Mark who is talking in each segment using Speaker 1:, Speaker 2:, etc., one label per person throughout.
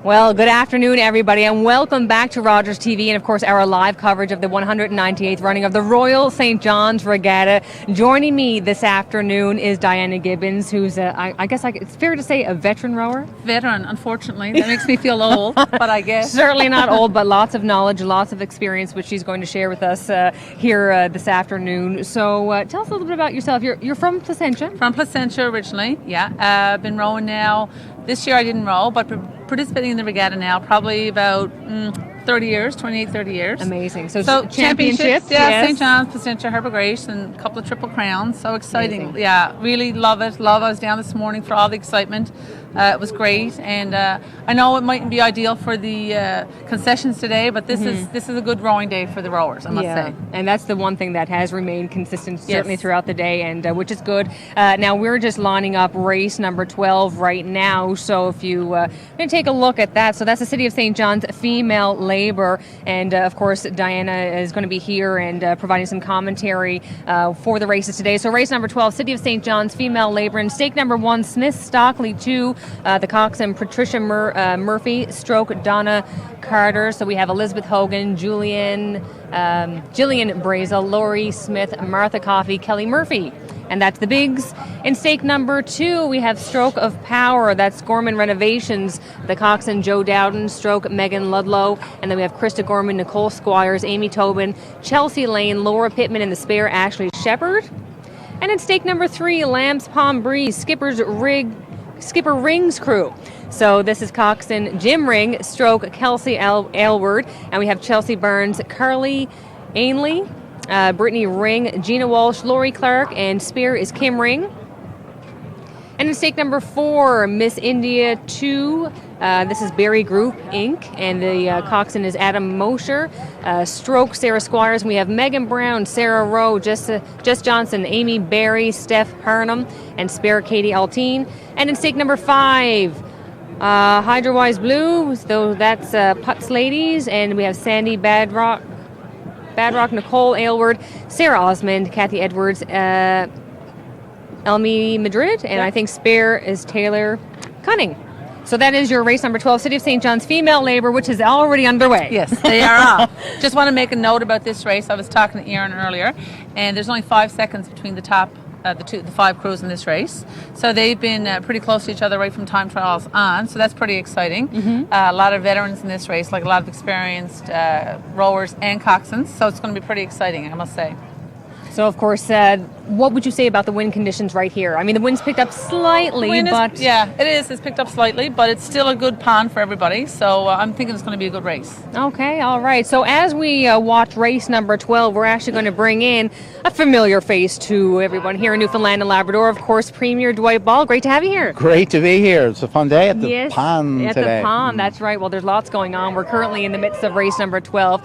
Speaker 1: Well, good afternoon, everybody, and welcome back to Rogers TV and, of course, our live coverage of the 198th running of the Royal St. John's Regatta. Joining me this afternoon is Diana Gibbons, who's, I guess it's fair to say, a veteran rower.
Speaker 2: Veteran, unfortunately. That makes me feel old, but I guess.
Speaker 1: Certainly not old, but lots of knowledge, lots of experience, which she's going to share with us here this afternoon. So tell us a little bit about yourself. You're from Placentia?
Speaker 2: From Placentia originally, yeah. I've been rowing now. This year I didn't row, but participating in the regatta now probably about 30 years, 28, 30 years.
Speaker 1: Amazing. So
Speaker 2: championships, yeah,
Speaker 1: yes.
Speaker 2: St. John's, Placentia, Harbour Grace, and a couple of Triple Crowns. So exciting.
Speaker 1: Amazing.
Speaker 2: Yeah, really love it. I was down this morning for all the excitement. It was great, and I know it mightn't be ideal for the concessions today, but this is a good rowing day for the rowers, I must say.
Speaker 1: And that's the one thing that has remained consistent certainly
Speaker 2: Yes.
Speaker 1: throughout the day, and which is good. Now we're just lining up race number 12 right now, so if you going to take a look at that, so that's the City of St. John's Female Labour, and of course Diana is going to be here and providing some commentary for the races today. So race number 12, City of St. John's Female Labour, and stake number 1, Smith Stockley 2. The coxswain Patricia Murphy, stroke Donna Carter. So we have Elizabeth Hogan, Gillian Brazel, Laurie Smith, Martha Coffey, Kelly Murphy. And that's the bigs. In stake number 2, we have Stroke of Power. That's Gorman Renovations, the coxswain Joe Dowden, stroke Megan Ludlow. And then we have Krista Gorman, Nicole Squires, Amy Tobin, Chelsea Lane, Laura Pittman, and the spare Ashley Shepard. And in stake number 3, Lamb's Palm Breeze, Skipper Ring's crew. So this is coxswain Jim Ring, stroke Kelsey Aylward, and we have Chelsea Burns, Carly Ainley, Brittany Ring, Gina Walsh, Lori Clark, and spear is Kim Ring. And in stake number 4, Miss India 2, this is Berry Group Inc., and the coxswain is Adam Mosher, stroke Sarah Squires, and we have Megan Brown, Sarah Rowe, Jess Johnson, Amy Barry, Steph Harnham, and spare Katie Alteen. And in stake number 5, Hydrowise Blue, so that's Putts Ladies, and we have Sandy Badrock, Nicole Aylward, Sarah Osmond, Kathy Edwards, Elmi Madrid, and I think spare is Taylor Cunning. So that is your race number 12, City of St. John's Female Labour, which is already underway.
Speaker 2: Yes, they are off. Just want to make a note about this race. I was talking to Aaron earlier, and there's only 5 seconds between the top, the 5 crews in this race. So they've been pretty close to each other right from time trials on. So that's pretty exciting. A lot of veterans in this race, like a lot of experienced rowers and coxswains. So it's going to be pretty exciting, I must say.
Speaker 1: So, of course, what would you say about the wind conditions right here? I mean, the wind's picked up slightly, but...
Speaker 2: Yeah, it is. It's picked up slightly, but it's still a good pond for everybody. So I'm thinking it's going to be a good race.
Speaker 1: Okay, all right. So as we watch race number 12, we're actually going to bring in a familiar face to everyone here in Newfoundland and Labrador. Of course, Premier Dwight Ball. Great to have you here.
Speaker 3: Great to be here. It's a fun day at the pond
Speaker 1: at
Speaker 3: today.
Speaker 1: The pond, that's right. Well, there's lots going on. We're currently in the midst of race number 12.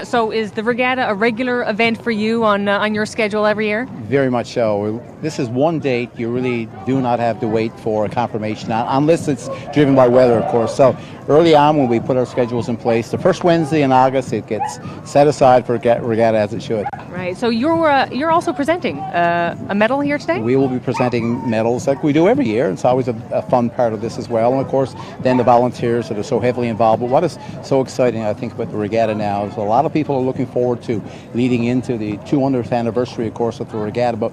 Speaker 1: So is the regatta a regular event for you on your schedule every year?
Speaker 3: Very much so. This is one date you really do not have to wait for a confirmation on, unless it's driven by weather, of course. So early on when we put our schedules in place, the first Wednesday in August, it gets set aside for regatta as it should.
Speaker 1: Right. So you're also presenting a medal here today?
Speaker 3: We will be presenting medals like we do every year. It's always a fun part of this as well. And of course, then the volunteers that are so heavily involved. But what is so exciting, I think, about the regatta now is a lot of people are looking forward to leading into the 200th anniversary, of course, of the regatta. But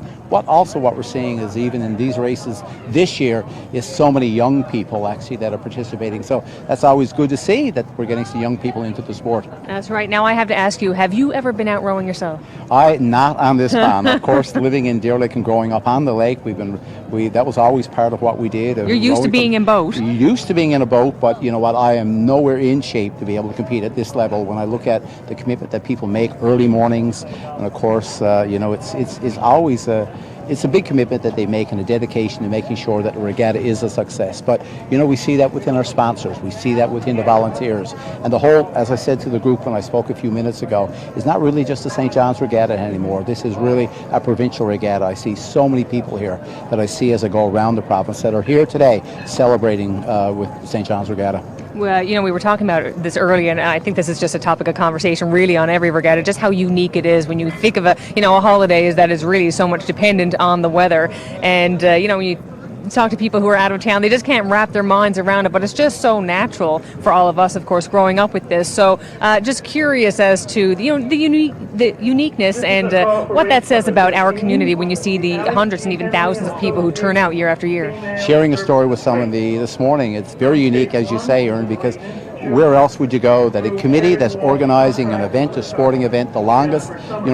Speaker 3: what we're seeing is even in these races this year is so many young people actually that are participating. So that's always good to see that we're getting some young people into the sport.
Speaker 1: That's right. Now I have to ask you, have you ever been out rowing yourself?
Speaker 3: Not on this pond. Of course, living in Deer Lake and growing up on the lake, that was always part of what we did.
Speaker 1: You're used to being in boat.
Speaker 3: Used to being in a boat, but you know what? I am nowhere in shape to be able to compete at this level. When I look at the commitment that people make early mornings, and of course, it's always it's a big commitment that they make and a dedication to making sure that the regatta is a success. But, we see that within our sponsors. We see that within the volunteers. And the whole, as I said to the group when I spoke a few minutes ago, is not really just the St. John's Regatta anymore. This is really a provincial regatta. I see so many people here that I see as I go around the province that are here today celebrating with St. John's Regatta.
Speaker 1: Well, we were talking about this earlier, and I think this is just a topic of conversation really on every regatta, just how unique it is when you think of a holiday that is really so much dependent on the weather. And, when you talk to people who are out of town, they just can't wrap their minds around it, but it's just so natural for all of us, of course, growing up with this. So just curious as to the uniqueness and what that says about our community when you see the hundreds and even thousands of people who turn out year after year.
Speaker 3: Sharing a story with someone this morning, it's very unique, as you say, Erin, because where else would you go that a committee that's organizing an event, a sporting event, the longest,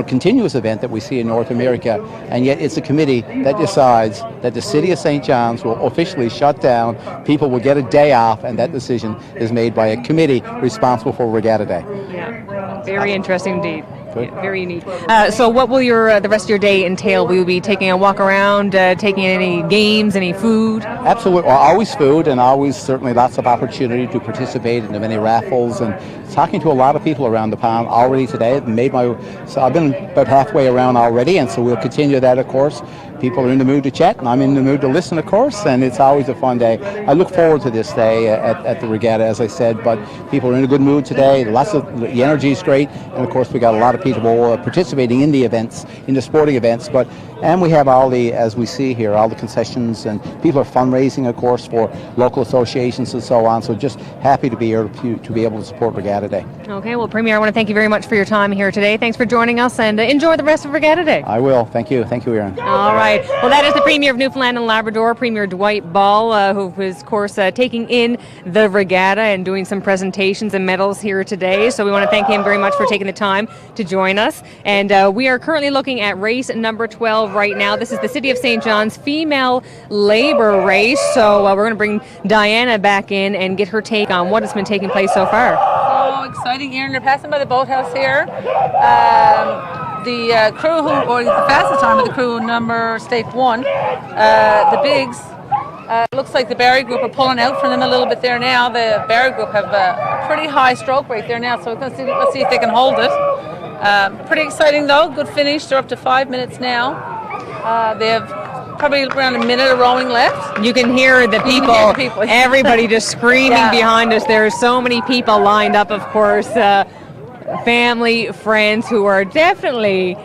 Speaker 3: continuous event that we see in North America, and yet it's a committee that decides that the city of St. John's will officially shut down, people will get a day off, and that decision is made by a committee responsible for Regatta Day.
Speaker 1: Yeah, very interesting indeed.
Speaker 3: Good.
Speaker 1: Yeah, very unique. So what will the rest of your day entail? Will you be taking a walk around, taking any games, any food?
Speaker 3: Absolutely. Well, always food, and always certainly lots of opportunity to participate in the many raffles, and talking to a lot of people around the pond already today. So I've been about halfway around already, and so we'll continue that, of course. People are in the mood to chat, and I'm in the mood to listen, of course, and it's always a fun day. I look forward to this day at the regatta, as I said, but people are in a good mood today. The energy is great, and of course we got a lot of people participating in the events, in the sporting events, and we have all the, as we see here, all the concessions, and people are fundraising, of course, for local associations and so on, so just happy to be here to be able to support Regatta Day.
Speaker 1: Okay, well, Premier, I want to thank you very much for your time here today. Thanks for joining us, and enjoy the rest of Regatta Day.
Speaker 3: I will. Thank you. Thank you, Erin.
Speaker 1: All right. Well, that is the Premier of Newfoundland and Labrador, Premier Dwight Ball, who is, of course, taking in the regatta and doing some presentations and medals here today. So we want to thank him very much for taking the time to join us. And we are currently looking at race number 12 right now. This is the City of St. John's female labor race. So we're going to bring Diana back in and get her take on what has been taking place so far.
Speaker 2: Oh, exciting, Erin. They're passing by the boathouse here. The crew or the fastest time of the crew number stake 1, the bigs, looks like the Barry group are pulling out from them a little bit there now. The Barry group have a pretty high stroke rate there now, so let's see if they can hold it. Pretty exciting though, good finish. They're up to 5 minutes now. They have probably around a minute of rowing left.
Speaker 1: You can hear the people, everybody just screaming behind us. There are so many people lined up, of course. Family, friends who are definitely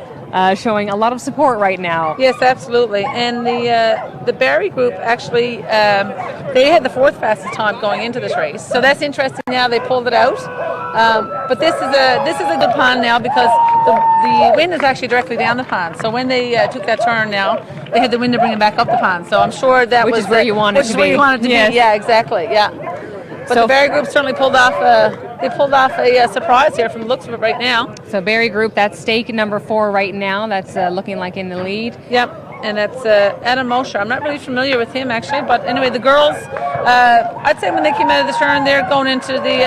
Speaker 1: showing a lot of support right now.
Speaker 2: Yes, absolutely. And the Barry group actually, they had the 4th fastest time going into this race. So that's interesting. Now they pulled it out. But this is a good pond now because the wind is actually directly down the pond. So when they took that turn now, they had the wind to bring it back up the pond. So I'm sure that
Speaker 1: which is where you want it to be.
Speaker 2: Where you want it to be. Yeah, exactly. Yeah. But the Barry group certainly pulled off a surprise here from the looks of it right now.
Speaker 1: So Barry group, that's stake number 4 right now. That's looking like in the lead.
Speaker 2: Yep, and that's Adam Mosher. I'm not really familiar with him actually, but anyway, the girls, I'd say when they came out of the turn, they're going into the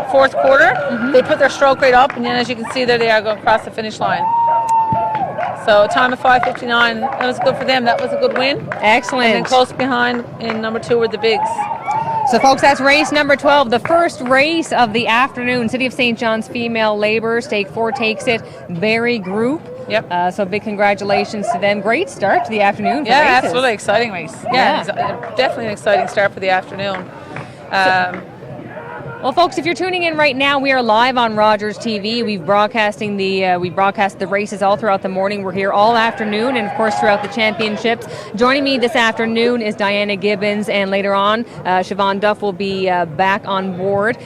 Speaker 2: 4th quarter. Mm-hmm. They put their stroke rate up, and then as you can see there, they are going across the finish line. So a time of 5:59, that was good for them. That was a good win.
Speaker 1: Excellent.
Speaker 2: And then close behind in number 2 were the bigs.
Speaker 1: So, folks, that's race number 12, the first race of the afternoon. City of St. John's female labor, stake 4 takes it. Barry group.
Speaker 2: Yep.
Speaker 1: So big congratulations to them. Great start to the afternoon for
Speaker 2: races.
Speaker 1: absolutely
Speaker 2: Exciting race. Yeah. Definitely an exciting start for the afternoon.
Speaker 1: Well, folks, if you're tuning in right now, we are live on Rogers TV. We broadcast the races all throughout the morning. We're here all afternoon and, of course, throughout the championships. Joining me this afternoon is Diana Gibbons, and later on, Siobhan Duff will be back on board.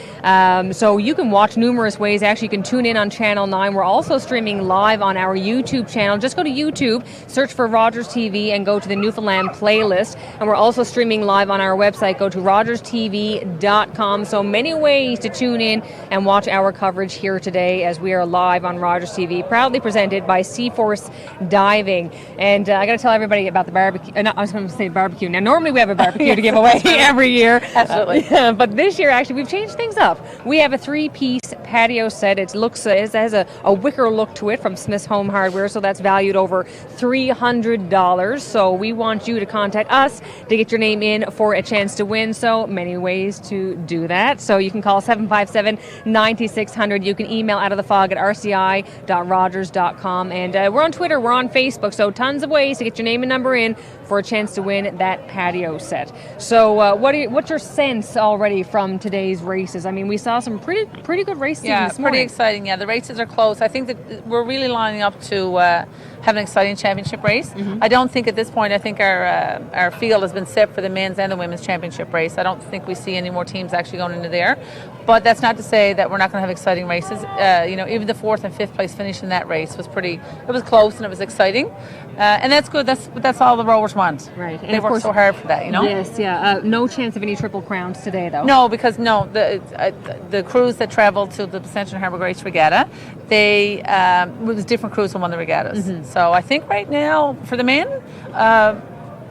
Speaker 1: So you can watch numerous ways. Actually, you can tune in on Channel 9. We're also streaming live on our YouTube channel. Just go to YouTube, search for Rogers TV, and go to the Newfoundland playlist. And we're also streaming live on our website. Go to rogerstv.com. So many ways to tune in and watch our coverage here today as we are live on Rogers TV, proudly presented by Seaforce Diving. And I got to tell everybody about the barbecue. I was going to say barbecue. Now, normally we have a barbecue to give away every year.
Speaker 2: Absolutely.
Speaker 1: But this year, actually, we've changed things up. We have a 3-piece patio set. It has a wicker look to it from Smith's Home Hardware, so that's valued over $300. So we want you to contact us to get your name in for a chance to win. So many ways to do that. So you You can call 757-9600. You can email out of the fog at rci.rogers.com. And we're on Twitter, we're on Facebook, so tons of ways to get your name and number in for a chance to win that patio set. So what's your sense already from today's races? I mean, we saw some pretty good races this morning.
Speaker 2: Pretty exciting. Yeah, the races are close. I think that we're really lining up to have an exciting championship race. I don't think at this point, I think our field has been set for the men's and the women's championship race. I don't think we see any more teams actually going into there. But that's not to say that we're not going to have exciting races. Even the 4th and 5th place finish in that race was it was close and it was exciting. And that's good. That's all the rowers want.
Speaker 1: Right.
Speaker 2: They work so hard for that,
Speaker 1: Yes, yeah. No chance of any triple crowns today, though.
Speaker 2: No, because the crews that traveled to the Ascension Harbour Grace Regatta, it was different crews who won the regattas. So I think right now for the men,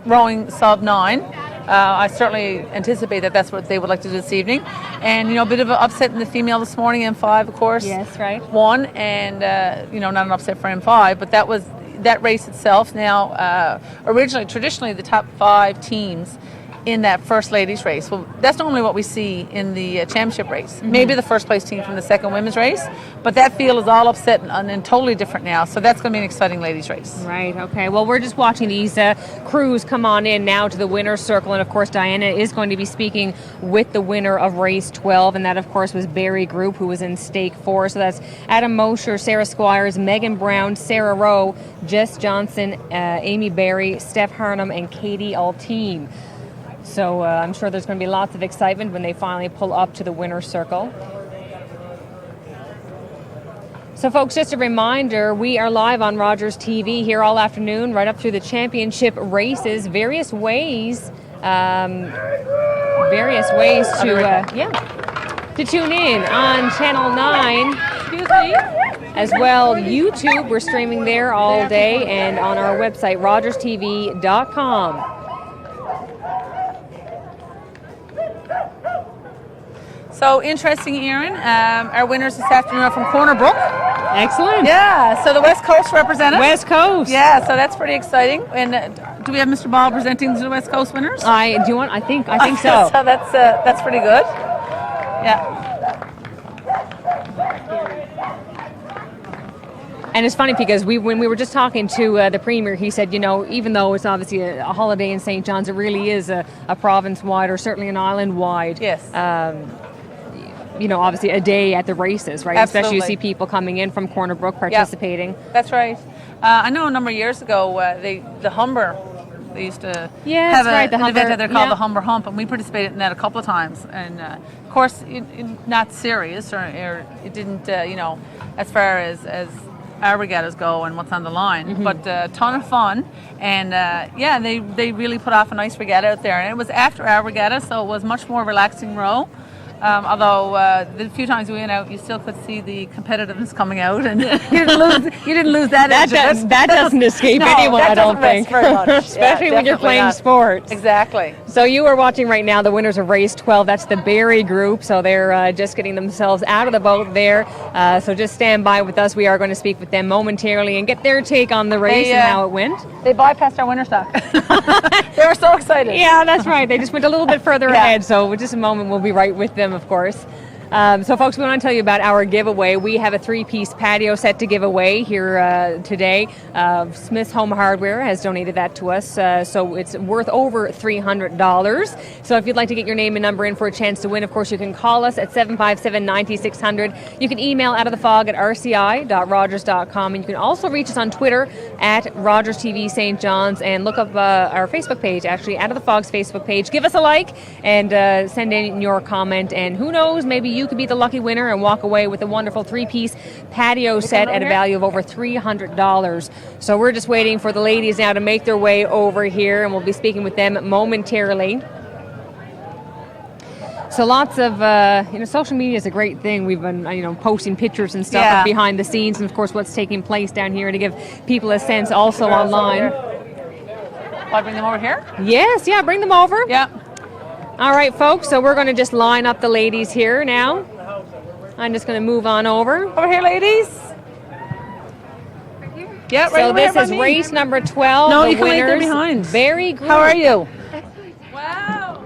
Speaker 2: rowing sub 9. I certainly anticipate that that's what they would like to do this evening. And, a bit of an upset in the female this morning, M5, of course.
Speaker 1: Yes, right.
Speaker 2: Won, and, not an upset for M5, but that race itself now, traditionally the top 5 teams in that first ladies race. Well, that's normally what we see in the championship race. Maybe the first place team from the second women's race, but that field is all upset and totally different now. So that's going to be an exciting ladies race.
Speaker 1: Right. Okay. Well, we're just watching these crews come on in now to the winner's circle, and of course Diana is going to be speaking with the winner of race 12, and that of course was Barry Group, who was in stake 4. So that's Adam Mosher, Sarah Squires, Megan Brown, Sarah Rowe, Jess Johnson, Amy Barry, Steph Harnham, and Katie Alteam. So I'm sure there's going to be lots of excitement when they finally pull up to the winner's circle. So folks, just a reminder, we are live on Rogers TV here all afternoon, right up through the championship races, various ways to tune in on Channel 9. Excuse me. As well, YouTube, we're streaming there all day, and on our website, rogerstv.com.
Speaker 2: So interesting, Erin. Our winners this afternoon are from Corner Brook.
Speaker 1: Excellent.
Speaker 2: Yeah, so the West Coast represented.
Speaker 1: West Coast.
Speaker 2: Yeah, so that's pretty exciting. And do we have Mr. Ball presenting the West Coast winners?
Speaker 1: I think so.
Speaker 2: So that's pretty good. Yeah.
Speaker 1: And it's funny because when we were just talking to the Premier, he said, even though it's obviously a holiday in St. John's, it really is a province-wide or certainly an island-wide.
Speaker 2: Yes.
Speaker 1: Obviously a day at the races, right?
Speaker 2: Absolutely.
Speaker 1: Especially you see people coming in from Corner Brook participating.
Speaker 2: Yep. That's right. I know a number of years ago, the Humber, they used to have an event that they're called the Humber Hump, and we participated in that a couple of times. And of course, not serious, or it didn't, as far as our regattas go and what's on the line, but a ton of fun. And they really put off a nice regatta out there. And it was after our regatta, so it was much more relaxing row. Although the few times we went out, you still could see the competitiveness coming out, and you didn't lose that.
Speaker 1: That doesn't escape anyone, I don't think.
Speaker 2: Very much.
Speaker 1: Especially when you're playing sports.
Speaker 2: Exactly.
Speaker 1: So you are watching right now the winners of race 12. That's the Barry Group. So they're just getting themselves out of the boat there. So just stand by with us. We are going to speak with them momentarily and get their take on the race and how it went.
Speaker 2: They bypassed our winner stock. They were so excited.
Speaker 1: Yeah, that's right. They just went a little bit further ahead. So in just a moment, we'll be right with them, of course. So folks, we want to tell you about our giveaway. We have a 3-piece patio set to give away here today. Smith's Home Hardware has donated that to us, so it's worth over $300. So if you'd like to get your name and number in for a chance to win, of course, you can call us at 757-9600. You can email out of the fog at rci.rogers.com, and you can also reach us on Twitter at Rogers TV St. John's, and look up our Facebook page, actually, Out of the Fog's Facebook page. Give us a like and send in your comment, and who knows, maybe you could be the lucky winner and walk away with a wonderful 3-piece patio set at a value of over $300. So we're just waiting for the ladies now to make their way over here, and we'll be speaking with them momentarily. So lots of, social media is a great thing. We've been, posting pictures and stuff of behind the scenes, and of course what's taking place down here to give people a sense also online.
Speaker 2: Will I bring them over here?
Speaker 1: Yes, bring them over.
Speaker 2: Yeah.
Speaker 1: All right, folks, so we're going to just line up the ladies here now. I'm just going to move on over.
Speaker 2: Over here, ladies. Yeah, right
Speaker 1: so
Speaker 2: over here.
Speaker 1: So this is race number 12.
Speaker 2: No,
Speaker 1: the
Speaker 2: you can
Speaker 1: winners,
Speaker 2: wait there behind.
Speaker 1: Very good.
Speaker 2: How are you?
Speaker 4: Wow.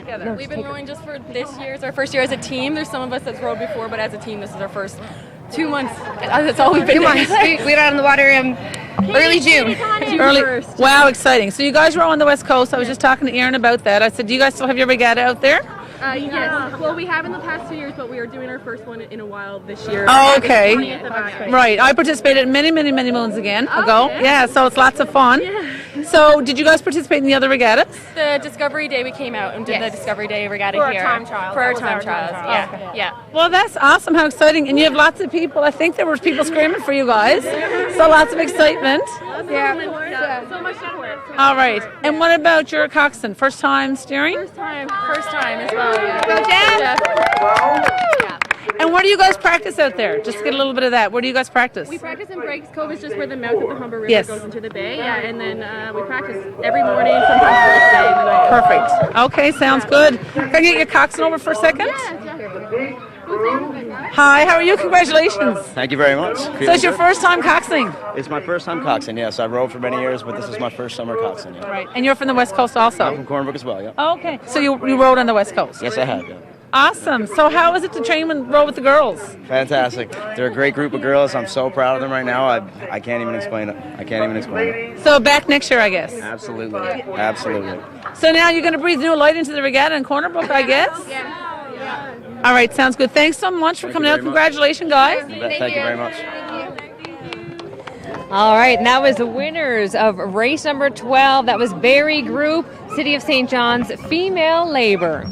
Speaker 2: together?
Speaker 4: We've been rowing just for this year. It's our first year as a team. There's some of us that's rowed before, but as a team, this is our first 2 months. That's all we've been
Speaker 5: 2 months. We got on the water in early June.
Speaker 2: Wow, exciting. So you guys row on the West Coast. I was just talking to Erin about that. I said, do you guys still have your regatta out there?
Speaker 4: Yes. Well, we have in the past 2 years, but we are doing our first one in a while this year.
Speaker 2: Oh, okay. Right. I participated many moons ago.
Speaker 4: Okay.
Speaker 2: Yeah, so it's lots of fun. So did you guys participate in the other regattas?
Speaker 4: The Discovery Day, we came out and did the Discovery Day regatta
Speaker 5: For our
Speaker 4: here.
Speaker 5: time trials.
Speaker 4: For our
Speaker 5: That was
Speaker 4: time
Speaker 5: our
Speaker 4: trials.
Speaker 5: time
Speaker 4: Yeah.
Speaker 5: trials.
Speaker 4: Yeah.
Speaker 2: Well, that's awesome. How exciting. And you have lots of people. I think there were people screaming for you guys. So lots of excitement.
Speaker 4: So much support.
Speaker 2: All right. And what about your coxswain? First time steering?
Speaker 4: First time as well. Yeah.
Speaker 5: Go, Dad.
Speaker 2: And where do you guys practice out there? Just get a little bit of that. Where do you guys practice?
Speaker 4: We practice in Breaks Cove. Is just where the mouth of the Humber River
Speaker 2: Yes.
Speaker 4: goes into the bay. Yeah, and then we practice every morning, sometimes first day. And then
Speaker 2: Perfect. Okay, sounds good. Can I get your coxswain over for a second? Hi, how are you? Congratulations.
Speaker 6: Thank you very much.
Speaker 2: So it's your first time coxswain?
Speaker 6: It's my first time coxswain, yes. I rowed for many years, but this is my first summer coxswain. Yeah.
Speaker 2: Right. And you're from the West Coast
Speaker 6: I'm
Speaker 2: also?
Speaker 6: from Cornbrook as well, yeah.
Speaker 2: Okay. So you rowed on the West Coast?
Speaker 6: Yes, I have, yeah.
Speaker 2: Awesome. So how is it to train and row with the girls?
Speaker 6: Fantastic. They're a great group of girls. I'm so proud of them right now. I can't even explain it. I can't even explain it.
Speaker 2: So back next year, I guess.
Speaker 6: Absolutely. Absolutely.
Speaker 2: So now you're going to breathe new light into the regatta in Cornerbrook, I guess? Yeah. All right, sounds good. Thanks so much for coming out. Congratulations, guys.
Speaker 6: Thank you very much.
Speaker 1: All right, and that was the winners of race number 12. That was Barry Group, City of St. John's Female Labor.